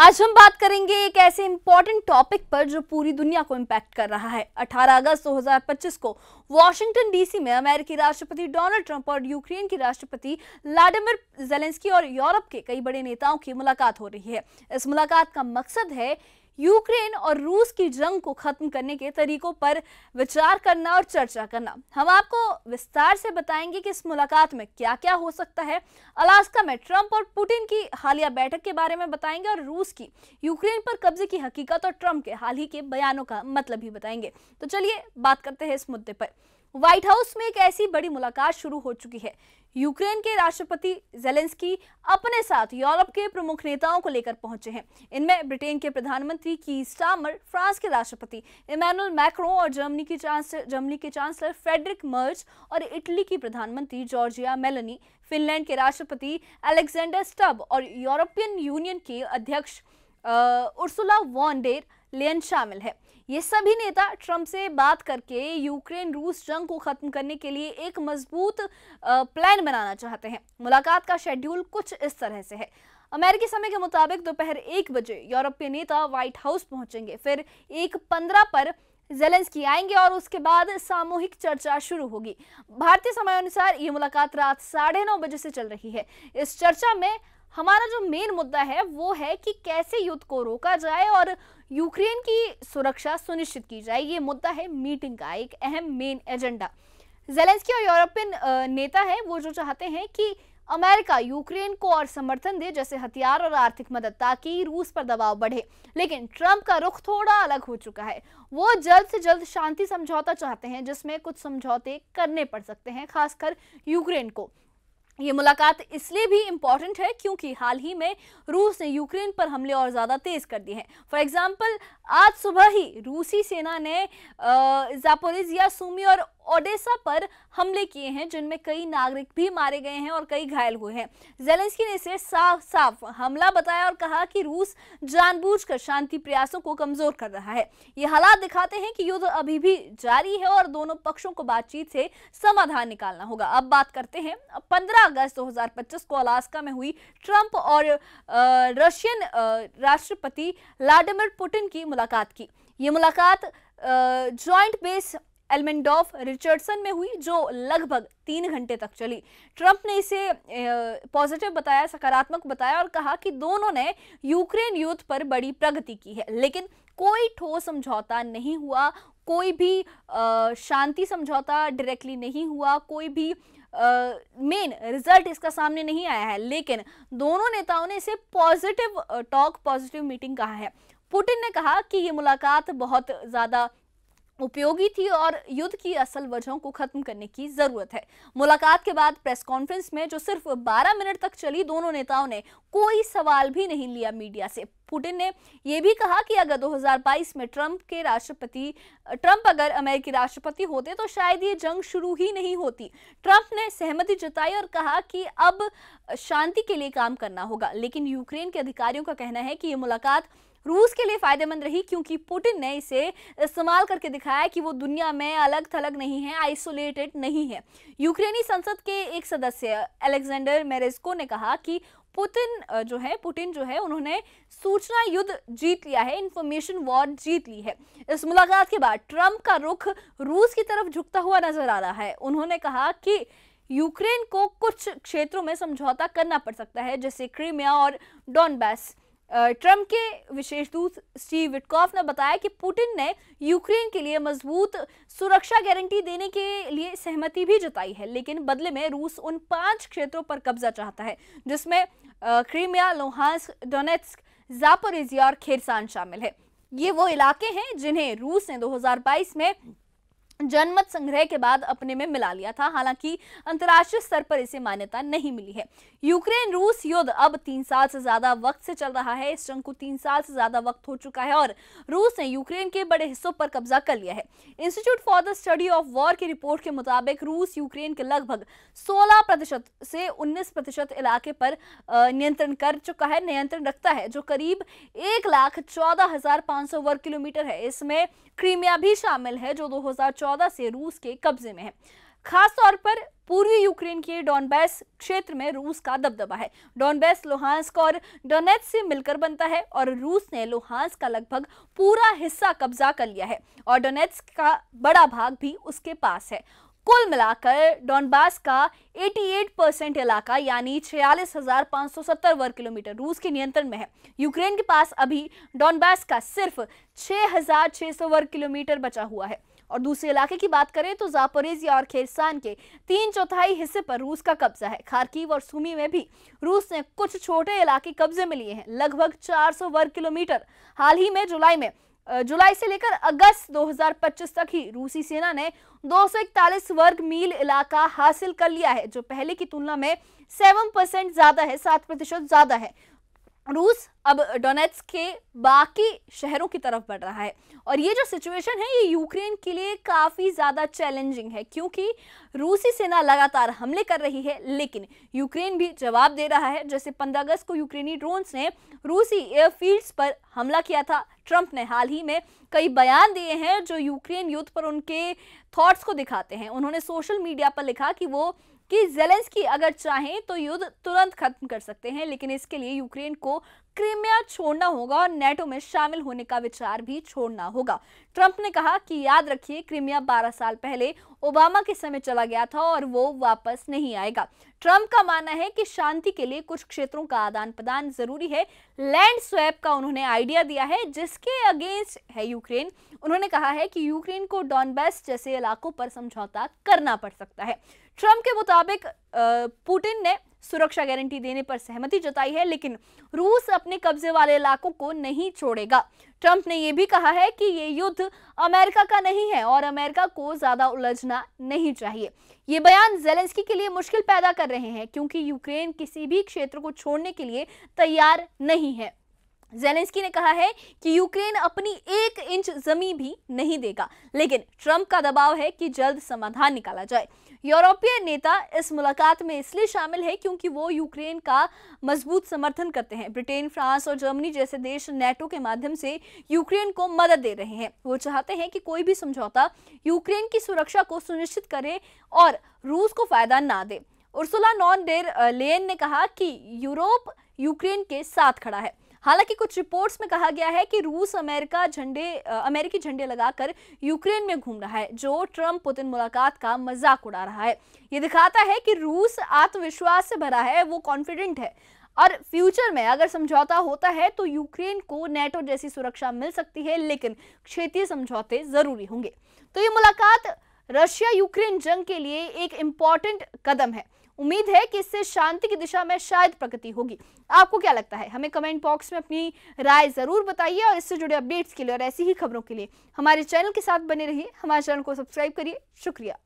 आज हम बात करेंगे एक ऐसे इंपॉर्टेंट टॉपिक पर जो पूरी दुनिया को इम्पैक्ट कर रहा है। 18 अगस्त 2025 को वॉशिंगटन डीसी में अमेरिकी राष्ट्रपति डोनाल्ड ट्रंप और यूक्रेन के राष्ट्रपति व्लादिमीर ज़ेलेंस्की और यूरोप के कई बड़े नेताओं की मुलाकात हो रही है। इस मुलाकात का मकसद है यूक्रेन और रूस की जंग को खत्म करने के तरीकों पर विचार करना और चर्चा करना। हम आपको विस्तार से बताएंगे कि इस मुलाकात में क्या क्या हो सकता है। अलास्का में ट्रंप और पुतिन की हालिया बैठक के बारे में बताएंगे और रूस की यूक्रेन पर कब्जे की हकीकत और ट्रंप के हाल ही के बयानों का मतलब भी बताएंगे। तो चलिए बात करते हैं इस मुद्दे पर। व्हाइट हाउस में एक ऐसी बड़ी मुलाकात शुरू हो चुकी है। यूक्रेन के राष्ट्रपति ज़ेलेंस्की अपने साथ यूरोप के प्रमुख नेताओं को लेकर पहुंचे हैं। इनमें ब्रिटेन के प्रधानमंत्री कीर स्टारमर, फ्रांस के राष्ट्रपति इमैनुअल मैक्रों और जर्मनी के चांसलर फ्रेडरिक मर्ज और इटली की प्रधानमंत्री जॉर्जिया मेलोनी, फिनलैंड के राष्ट्रपति अलेक्जेंडर स्टब और यूरोपियन यूनियन के अध्यक्ष उर्सुला वॉन डेर लेयन शामिल है। ये सभी नेता ट्रंप से बात करके यूक्रेन रूस जंग को खत्म करने के लिए एक मजबूत प्लान बनाना चाहते हैं। मुलाकात का शेड्यूल कुछ इस तरह से है। अमेरिकी समय के मुताबिक दोपहर 1 बजे यूरोपीय नेता व्हाइट हाउस पहुंचेंगे। फिर 1:15 पर ज़ेलेंस्की आएंगे और उसके बाद सामूहिक चर्चा शुरू होगी। भारतीय समय अनुसार ये मुलाकात रात 9:30 बजे से चल रही है। इस चर्चा में हमारा जो मेन मुद्दा है वो है कि कैसे युद्ध को रोका जाए और यूक्रेन की सुरक्षा सुनिश्चित की जाए। ये मुद्दा है मीटिंग का एक अहम मेन एजेंडा। ज़ेलेंस्की और यूरोपियन नेता है वो जो चाहते हैं कि अमेरिका यूक्रेन को और समर्थन दे, जैसे हथियार और आर्थिक मदद, ताकि रूस पर दबाव बढ़े। लेकिन ट्रंप का रुख थोड़ा अलग हो चुका है। वो जल्द से जल्द शांति समझौता चाहते हैं जिसमें कुछ समझौते करने पड़ सकते हैं, खासकर यूक्रेन को। ये मुलाकात इसलिए भी इम्पॉर्टेंट है क्योंकि हाल ही में रूस ने यूक्रेन पर हमले और ज़्यादा तेज कर दिए हैं। फॉर एग्जांपल, आज सुबह ही रूसी सेना ने ज़ापोरिजिया, सुमी और ओडेसा पर हमले किए हैं, जिनमें कई नागरिक भी मारे गए हैं और कई घायल हुए हैं। ज़ेलेंस्की ने इसे साफ साफ हमला बताया और कहा कि रूस जानबूझकर शांति प्रयासों को कमजोर कर रहा है। ये हालात दिखाते हैं कि युद्ध अभी भी जारी है और दोनों पक्षों को बातचीत से समाधान निकालना होगा। अब बात करते हैं 15 अगस्त 2025 को अलास्का में हुई ट्रंप और रशियन राष्ट्रपति व्लादिमीर पुतिन की मुलाकात की। ये मुलाकात जॉइंट बेस एल्मेंडोफ रिचर्डसन में हुई, जो लगभग 3 घंटे तक चली। ट्रंप ने इसे पॉजिटिव बताया, सकारात्मक बताया और कहा कि दोनों ने यूक्रेन युद्ध पर बड़ी प्रगति की है, लेकिन कोई ठोस समझौता नहीं हुआ, कोई भी शांति समझौता डायरेक्टली नहीं हुआ, कोई भी मेन रिजल्ट इसका सामने नहीं आया है। लेकिन दोनों नेताओं ने इसे पॉजिटिव टॉक, पॉजिटिव मीटिंग कहा है। पुतिन ने कहा कि ये मुलाकात बहुत ज़्यादा उपयोगी थी और युद्ध की असल वजहों को खत्म करने की जरूरत है। मुलाकात के बाद प्रेस कॉन्फ्रेंस में जो सिर्फ 12 मिनट तक चली, दोनों नेताओं ने कोई सवाल भी नहीं लिया मीडिया से। पुतिन ने यह भी कहा कि अगर 2022 में ट्रंप अगर अमेरिकी राष्ट्रपति होते तो शायद ये जंग शुरू ही नहीं होती। ट्रंप ने सहमति जताई और कहा कि अब शांति के लिए काम करना होगा। लेकिन यूक्रेन के अधिकारियों का कहना है कि ये मुलाकात रूस के लिए फायदेमंद रही क्योंकि पुतिन ने इसे इस्तेमाल करके दिखाया कि वो दुनिया में अलग थलग नहीं है, आइसोलेटेड नहीं है। यूक्रेनी संसद के एक सदस्य अलेक्जेंडर मेरेस्को ने कहा कि पुतिन जो है उन्होंने सूचना युद्ध जीत लिया है, इंफॉर्मेशन वॉर जीत ली है। इस मुलाकात के बाद ट्रंप का रुख रूस की तरफ झुकता हुआ नजर आ रहा है। उन्होंने कहा कि यूक्रेन को कुछ क्षेत्रों में समझौता करना पड़ सकता है, जैसे क्रीमिया और डॉनबास। ट्रंप के विशेष दूत स्टीव विटकॉफ ने बताया कि पुतिन ने यूक्रेन के लिए मजबूत सुरक्षा गारंटी देने के लिए सहमति भी जताई है, लेकिन बदले में रूस उन 5 क्षेत्रों पर कब्जा चाहता है जिसमें क्रीमिया, लुहांस्क, डोनेत्स्क, ज़ापोरिजिया और खेरसान शामिल है। ये वो इलाके हैं जिन्हें रूस ने 2022 में जनमत संग्रह के बाद अपने में मिला लिया था। हालांकि अंतर्राष्ट्रीय स्तर पर इसे मान्यता नहीं मिली है। यूक्रेन रूस युद्ध अब 3 साल से ज्यादा वक्त से चल रहा है। इस जंग को 3 साल से ज्यादा वक्त हो चुका है और रूस ने यूक्रेन के बड़े हिस्सों पर कब्जा कर लिया है। Institute for the study of war की रिपोर्ट के मुताबिक रूस यूक्रेन के लगभग 16% से 19% इलाके पर नियंत्रण रखता है, जो करीब 1,14,500 वर्ग किलोमीटर है। इसमें क्रीमिया भी शामिल है, जो 2014 से रूस के कब्जे में है। खास तौर पर पूर्वी यूक्रेन के डॉनबास क्षेत्र में रूस का दबदबा है। डॉनबास लुहांस्क और डोनेट्स्क से मिलकर बनता है और रूस ने लुहांस्क का लगभग पूरा हिस्सा कब्जा कर लिया है और डोनेट्स्क का बड़ा भाग भी उसके पास है। कुल मिलाकर डॉनबास का 88% इलाका यानी 46,570 वर्ग किलोमीटर रूस के नियंत्रण में है। यूक्रेन के पास अभी डॉनबास का सिर्फ 6,600 वर्ग किलोमीटर बचा हुआ है। और दूसरे इलाके की बात करें तो जापोरिजिया और खेरसान के 3/4 हिस्से पर रूस का कब्जा है। खार्किव और सुमी में भी रूस ने कुछ छोटे इलाके कब्जे में लिए हैं, लगभग 400 वर्ग किलोमीटर। हाल ही में जुलाई से लेकर अगस्त 2025 तक ही रूसी सेना ने 241 वर्ग मील इलाका हासिल कर लिया है, जो पहले की तुलना में 7% ज्यादा है, 7% ज्यादा है। रूस अब डोनेट्स्क के बाकी शहरों की तरफ बढ़ रहा है और ये जो सिचुएशन है ये यूक्रेन के लिए काफी ज्यादा चैलेंजिंग है, क्योंकि रूसी सेना लगातार हमले कर रही है लेकिन यूक्रेन भी जवाब दे रहा है। जैसे 15 अगस्त को यूक्रेनी ड्रोन्स ने रूसी एयरफील्ड्स पर हमला किया था। ट्रंप ने हाल ही में कई बयान दिए हैं जो यूक्रेन युद्ध पर उनके थॉट्स को दिखाते हैं। उन्होंने सोशल मीडिया पर लिखा कि ज़ेलेंस्की अगर चाहें तो युद्ध तुरंत खत्म कर सकते हैं, लेकिन इसके लिए यूक्रेन को क्रीमिया छोड़ना होगा और नेटो में शामिल होने का विचार भी छोड़ना होगा। ट्रंप ने कहा कि याद रखिए, क्रीमिया 12 साल पहले ओबामा के समय चला गया था और वो वापस नहीं आएगा। ट्रंप का मानना है कि शांति के लिए कुछ क्षेत्रों का आदान प्रदान जरूरी है। लैंड स्वैप का उन्होंने आइडिया दिया है जिसके अगेंस्ट है यूक्रेन। उन्होंने कहा है कि यूक्रेन को डॉनबास जैसे इलाकों पर समझौता करना पड़ सकता है। ट्रंप के मुताबिक पुतिन ने सुरक्षा गारंटी देने पर सहमति जताई है, लेकिन रूस अपने कब्जे वाले इलाकों को नहीं छोड़ेगा। ट्रंप ने यह भी कहा है कि ये युद्ध अमेरिका का नहीं है और अमेरिका को ज्यादा उलझना नहीं चाहिए। ये बयान ज़ेलेंस्की के लिए मुश्किल पैदा कर रहे हैं, क्योंकि यूक्रेन किसी भी क्षेत्र को छोड़ने के लिए तैयार नहीं है। ज़ेलेंस्की ने कहा है कि यूक्रेन अपनी 1 इंच जमीन भी नहीं देगा, लेकिन ट्रंप का दबाव है कि जल्द समाधान निकाला जाए। यूरोपीय नेता इस मुलाकात में इसलिए शामिल है क्योंकि वो यूक्रेन का मजबूत समर्थन करते हैं। ब्रिटेन, फ्रांस और जर्मनी जैसे देश नेटो के माध्यम से यूक्रेन को मदद दे रहे हैं। वो चाहते हैं कि कोई भी समझौता यूक्रेन की सुरक्षा को सुनिश्चित करे और रूस को फायदा ना दे। उर्सुला नॉन डेर लेयन ने कहा कि यूरोप यूक्रेन के साथ खड़ा है। हालांकि कुछ रिपोर्ट्स में कहा गया है कि रूस अमेरिकी झंडे लगाकर यूक्रेन में घूम रहा है, जो ट्रंप पुतिन मुलाकात का मजाक उड़ा रहा है। ये दिखाता है कि रूस आत्मविश्वास से भरा है, वो कॉन्फिडेंट है और फ्यूचर में अगर समझौता होता है तो यूक्रेन को नेटो जैसी सुरक्षा मिल सकती है, लेकिन क्षेत्रीय समझौते जरूरी होंगे। तो ये मुलाकात रशिया यूक्रेन जंग के लिए एक इंपॉर्टेंट कदम है। उम्मीद है कि इससे शांति की दिशा में शायद प्रगति होगी। आपको क्या लगता है? हमें कमेंट बॉक्स में अपनी राय जरूर बताइए और इससे जुड़े अपडेट्स के लिए और ऐसी ही खबरों के लिए हमारे चैनल के साथ बने रहिए। हमारे चैनल को सब्सक्राइब करिए। शुक्रिया।